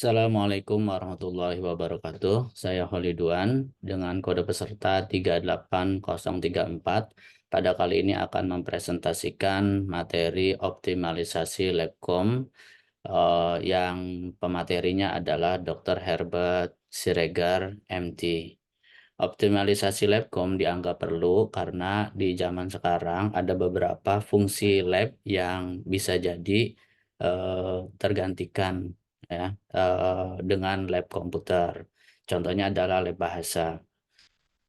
Assalamualaikum warahmatullahi wabarakatuh. Saya Holiduan dengan kode peserta 38034. Pada kali ini akan mempresentasikan materi optimalisasi Labcom yang pematerinya adalah Dr. Herbert Siregar, MT. Optimalisasi Labcom dianggap perlu karena di zaman sekarang ada beberapa fungsi lab yang bisa jadi tergantikan ya dengan lab komputer. Contohnya adalah lab bahasa.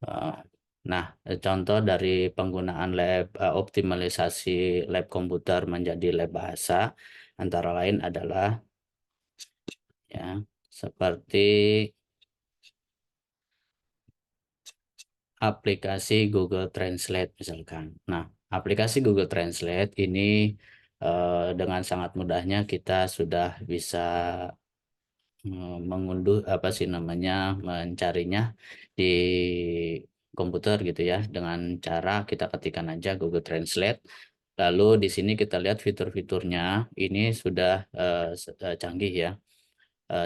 Eh, Nah, contoh dari penggunaan lab optimalisasi lab komputer menjadi lab bahasa antara lain adalah ya seperti aplikasi Google Translate misalkan. Nah, aplikasi Google Translate ini dengan sangat mudahnya kita sudah bisa mengunduh apa sih namanya mencarinya di komputer gitu ya dengan cara kita ketikkan aja Google Translate. Lalu di sini kita lihat fitur-fiturnya ini sudah canggih ya.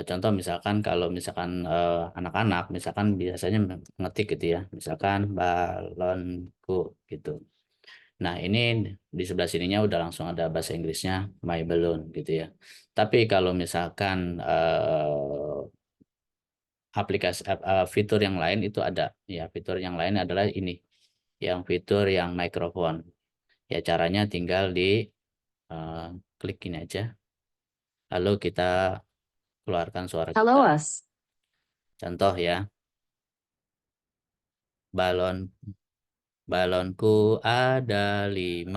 Contoh misalkan kalau misalkan anak-anak misalkan biasanya ngetik gitu ya, misalkan balonku gitu. Nah, ini di sebelah sininya udah langsung ada bahasa Inggrisnya my balloon gitu ya. Tapi kalau misalkan aplikasi fitur yang lain itu ada ya, fitur yang lain adalah ini yang fitur yang mikrofon. Ya caranya tinggal di eh, klik ini aja. Lalu kita keluarkan suara Hello kita. us. Contoh ya, balon balonku ada 5.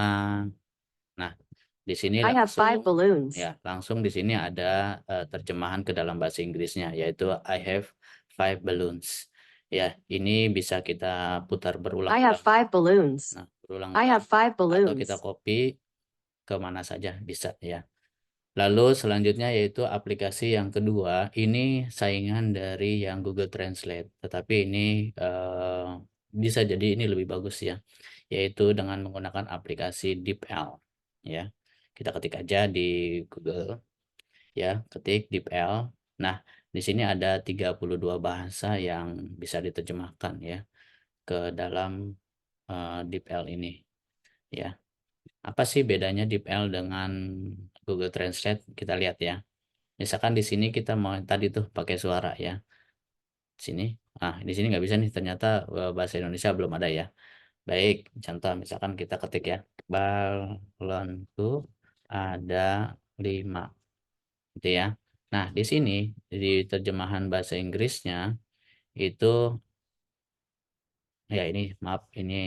Nah, di sini I have 5 langsung balloons. ya, langsung di sini ada terjemahan ke dalam bahasa Inggrisnya yaitu I have 5 balloons. Ya, ini bisa kita putar I have berulang-ulang. 5 balloons. Nah, I berulang-ulang have 5 atau kita balloons. copy ke mana saja bisa ya. Lalu selanjutnya yaitu aplikasi yang kedua, ini saingan dari yang Google Translate, tetapi ini bisa jadi ini lebih bagus ya, yaitu dengan menggunakan aplikasi DeepL ya. Kita ketik aja di Google ya, ketik DeepL. Nah, di sini ada 32 bahasa yang bisa diterjemahkan ya ke dalam DeepL ini ya. Apa sih bedanya DeepL dengan Google Translate? Kita lihat ya. Misalkan di sini kita mau tadi tuh pakai suara ya. Sini. Ah, di sini nggak bisa nih. Ternyata bahasa Indonesia belum ada ya. Baik, contoh misalkan kita ketik ya. Balonku ada 5. Gitu ya. Nah, di sini di terjemahan bahasa Inggrisnya itu ya ini maaf ini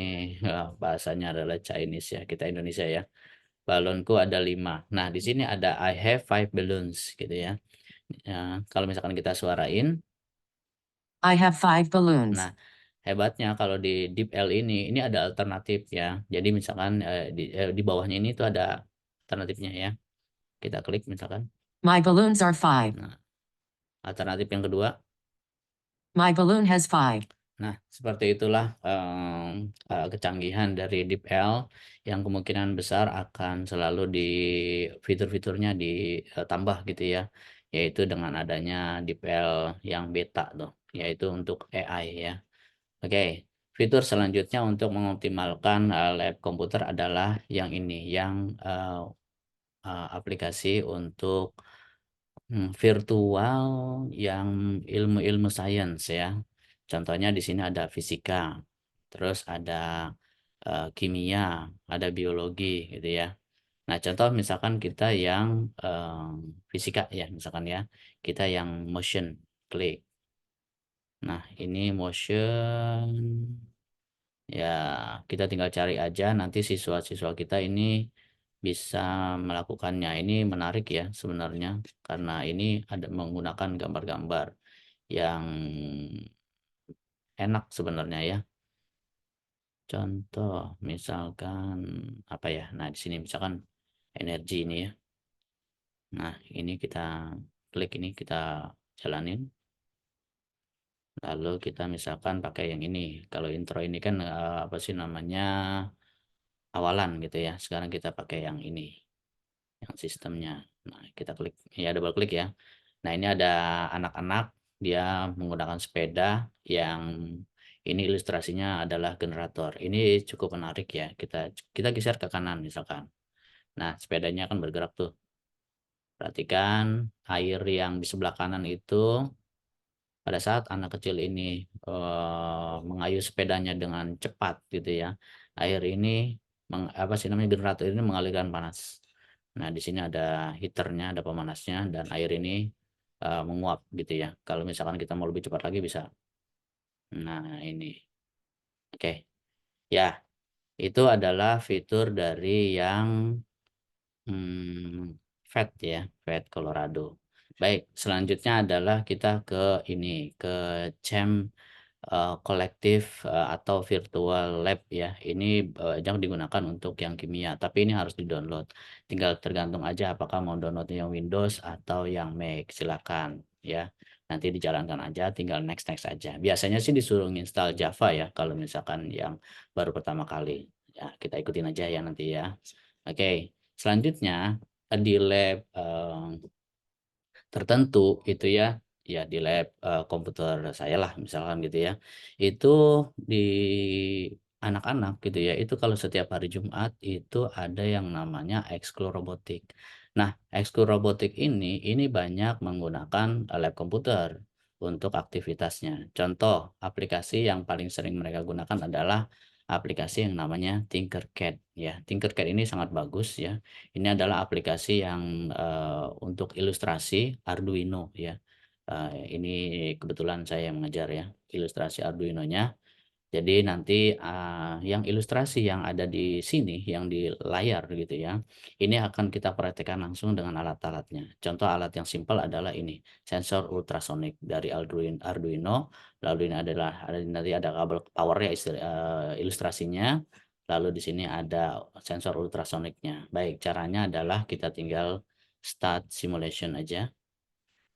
bahasanya adalah Chinese ya. Kita Indonesia ya. Balonku ada 5. Nah, di sini ada I have 5 balloons gitu ya. Ya, kalau misalkan kita suarain, I have 5 balloons. nah hebatnya kalau di DeepL ini ada alternatif ya. Jadi misalkan di bawahnya ini tuh ada alternatifnya ya. Kita klik misalkan. My balloons are 5. Nah, alternatif yang kedua. My balloon has 5. Nah, seperti itulah kecanggihan dari DeepL yang kemungkinan besar akan selalu di fitur-fiturnya ditambah gitu ya, yaitu dengan adanya DeepL yang beta tuh, yaitu untuk AI ya. Oke, fitur selanjutnya untuk mengoptimalkan lab komputer adalah yang ini, yang aplikasi untuk virtual yang ilmu-ilmu sains ya. Contohnya di sini ada fisika, terus ada kimia, ada biologi gitu ya. Nah, contoh misalkan kita yang fisika ya, misalkan ya, kita yang motion, klik. Nah, ini motion, ya kita tinggal cari aja nanti siswa-siswa kita ini bisa melakukannya. Ini menarik ya sebenarnya karena ini ada menggunakan gambar-gambar yang enak sebenarnya ya. Contoh misalkan apa ya? Nah, di sini misalkan energi ini ya. Nah, ini kita klik ini kita jalanin. Lalu kita misalkan pakai yang ini. Kalau intro ini kan apa sih namanya? Awalan gitu ya. Sekarang kita pakai yang ini, yang sistemnya. Nah, kita klik ya double klik ya. Nah, ini ada anak-anak, dia menggunakan sepeda yang ini ilustrasinya adalah generator. Ini cukup menarik ya, kita kita geser ke kanan misalkan. Nah, sepedanya kan bergerak tuh. Perhatikan air yang di sebelah kanan itu pada saat anak kecil ini, mengayuh sepedanya dengan cepat gitu ya, air ini apa sih namanya, generator ini mengalirkan panas. Nah, di sini ada heater-nya, ada pemanasnya dan air ini, menguap gitu ya. Kalau misalkan kita mau lebih cepat lagi bisa. Nah, ini. Oke. Ya, itu adalah fitur dari yang Fat ya, Fat Colorado. Baik, selanjutnya adalah kita ke ini, ke Champ, kolektif, atau virtual lab ya. Ini, yang digunakan untuk yang kimia, tapi ini harus di-download. Tinggal tergantung aja apakah mau download yang Windows atau yang Mac, silakan ya. Nanti dijalankan aja, tinggal next-next aja. Biasanya sih disuruh install Java ya, kalau misalkan yang baru pertama kali. Ya, kita ikutin aja ya nanti ya. Oke, selanjutnya, di lab, tertentu itu ya, ya di lab, komputer saya lah misalkan gitu ya, itu di anak-anak gitu ya, itu kalau setiap hari Jumat itu ada yang namanya ekskul robotik. Nah, ekskul robotik ini banyak menggunakan, lab komputer untuk aktivitasnya. Contoh aplikasi yang paling sering mereka gunakan adalah aplikasi yang namanya Tinkercad ya. Tinkercad ini sangat bagus ya. Ini adalah aplikasi yang, untuk ilustrasi Arduino ya. Ini kebetulan saya yang mengajar ya, ilustrasi Arduinonya. Jadi nanti, yang ilustrasi yang ada di sini, yang di layar gitu ya, ini akan kita praktekkan langsung dengan alat-alatnya. Contoh alat yang simpel adalah ini, sensor ultrasonic dari Arduino, lalu ini adalah nanti ada kabel power-nya ilustrasinya, lalu di sini ada sensor ultrasonicnya. Baik, caranya adalah kita tinggal start simulation aja.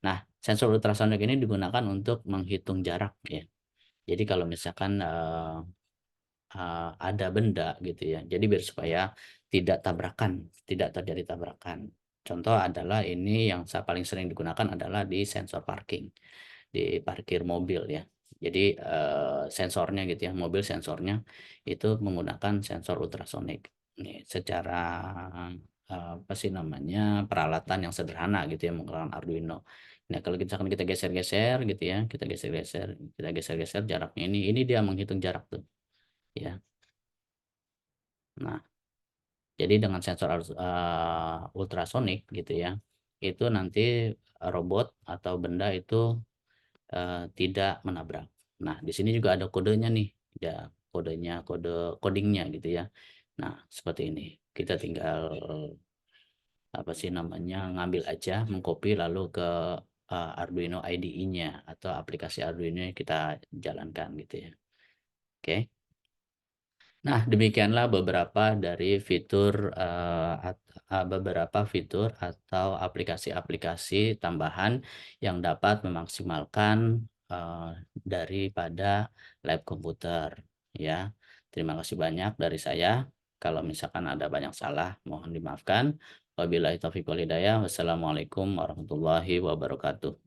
Nah, sensor ultrasonic ini digunakan untuk menghitung jarak ya. Jadi kalau misalkan, ada benda gitu ya. Jadi biar supaya tidak tabrakan, tidak terjadi tabrakan. Contoh adalah ini yang paling sering digunakan adalah di sensor parking, di parkir mobil ya. Jadi, sensornya gitu ya, mobil sensornya itu menggunakan sensor ultrasonik. Nih secara, apa sih namanya, peralatan yang sederhana gitu ya menggunakan Arduino. Nah kalau misalkan kita geser-geser gitu ya, kita geser-geser jaraknya ini dia menghitung jarak tuh, ya. Nah, jadi dengan sensor ultrasonik gitu ya, itu nanti robot atau benda itu, tidak menabrak. Nah, di sini juga ada kodenya nih, ada kodenya, codingnya gitu ya. Nah, seperti ini. Kita tinggal, apa sih namanya, ngambil aja, mengcopy lalu ke, Arduino IDE-nya atau aplikasi Arduino yang kita jalankan gitu ya. Oke. Nah, demikianlah beberapa dari fitur, beberapa fitur atau aplikasi-aplikasi tambahan yang dapat memaksimalkan, daripada lab komputer, ya. Terima kasih banyak dari saya. Kalau misalkan ada banyak salah, mohon dimaafkan. Wabillahi taufiq wal hidayah. Wassalamualaikum warahmatullahi wabarakatuh.